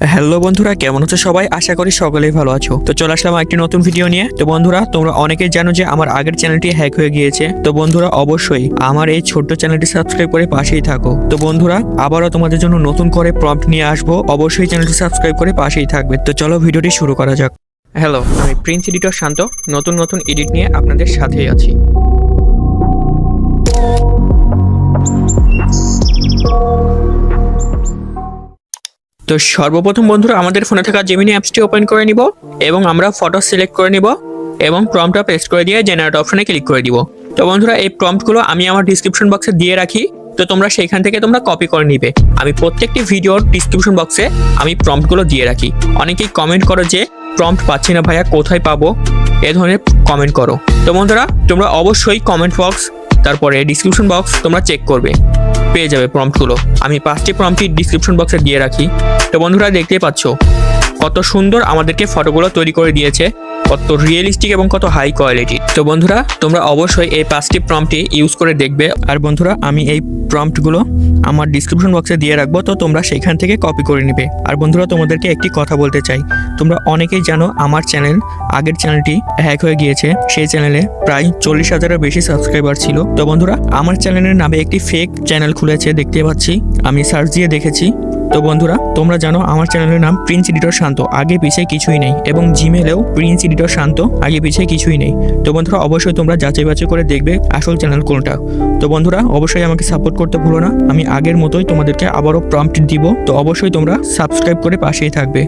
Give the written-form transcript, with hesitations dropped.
Hello বন্ধুরা, কেমন আছো সবাই? আশা করি সকলেই ভালো আছো। তো চলে আসলাম একটি নতুন ভিডিও নিয়ে। তো বন্ধুরা, তোমরা অনেকেই জানো যে আমার আগের চ্যানেলটি হ্যাক হয়ে গিয়েছে। তো বন্ধুরা, অবশ্যই আমার এই ছোট্ট চ্যানেলটি সাবস্ক্রাইব করে পাশেই থাকো। তো বন্ধুরা, আবারও তোমাদের জন্য নতুন করে প্রম্পট নিয়ে আসবো। অবশ্যই চ্যানেলটি সাবস্ক্রাইব করে পাশেই থাকবে। তো চলো ভিডিওটি শুরু করা যাক। হ্যালো, আমি প্রিন্স এডিটর শান্ত। নতুন এডিট নিয়ে আপনাদের সাথেই আছি। তো সর্বপ্রথম বন্ধুরা, আমাদের ফোনে থাকা জেমিনি অ্যাপসটি ওপেন করে নিব এবং আমরা ফটো সিলেক্ট করে নিব এবং প্রম্পটটা পেস্ট করে দিয়ে জেনারেট অপশনে ক্লিক করে দিব। তো বন্ধুরা, এই প্রম্পটগুলো আমি আমার ডিসক্রিপশন বক্সে দিয়ে রাখি। তো তোমরা সেইখান থেকে তোমরা কপি করে নিবে। আমি প্রত্যেকটি ভিডিওর ডিসক্রিপশন বক্সে আমি প্রম্পটগুলো দিয়ে রাখি। অনেকেই কমেন্ট করো যে প্রম্পট পাচ্ছি না ভাইয়া, কোথায় পাবো? এ ধরনের কমেন্ট করো। তো বন্ধুরা, তোমরা অবশ্যই কমেন্ট বক্স তারপরে ডিসক্রিপশন বক্স তোমরা চেক করবে, পেয়ে যাবে প্রম্পটগুলো। আমি 5টি প্রম্পটই ডিসক্রিপশন বক্সে দিয়ে রাখি। তো বন্ধুরা, দেখতেই পাচ্ছ কত সুন্দর আমাদেরকে ফটোগুলো তৈরি করে দিয়েছে, কত রিয়েলিস্টিক এবং কত হাই কোয়ালিটি। তো বন্ধুরা, তোমরা অবশ্যই এই 5টি প্রম্পটই ইউজ করে দেখবে। আর বন্ধুরা, আমি এই প্রম্পটগুলো আমার ডিসক্রিপশন বক্সে দিয়ে রাখবো, তো তোমরা সেখান থেকে কপি করে নিবে। আর বন্ধুরা, তোমাদেরকে একটি কথা বলতে চাই। তোমরা অনেকেই জানো আমার চ্যানেল, আগের চ্যানেলটি হ্যাক হয়ে গিয়েছে। সেই চ্যানেলে প্রায় 40,000-এর বেশি সাবস্ক্রাইবার ছিল। তো বন্ধুরা, আমার চ্যানেলের নামে একটি ফেক চ্যানেল খুলেছে, দেখতে পাচ্ছি। আমি সার্চ দিয়ে দেখেছি। তো বন্ধুরা, তোমরা জানো আমার চ্যানেলের নাম প্রিন্স এডিটর শান্ত, আগে পিছিয়ে কিছুই নেই। এবং জিমেলেও প্রিন্স এডিটর শান্ত, আগে পিছিয়ে কিছুই নেই। তো বন্ধুরা, অবশ্যই তোমরা যাচাই বাছাই করে দেখবে আসল চ্যানেল কোনটা। তো বন্ধুরা, অবশ্যই আমাকে সাপোর্ট করতে ভুলো না। আমি আগের মতোই তোমাদেরকে আবারও প্রম্পট দিব। তো অবশ্যই তোমরা সাবস্ক্রাইব করে পাশেই থাকবে।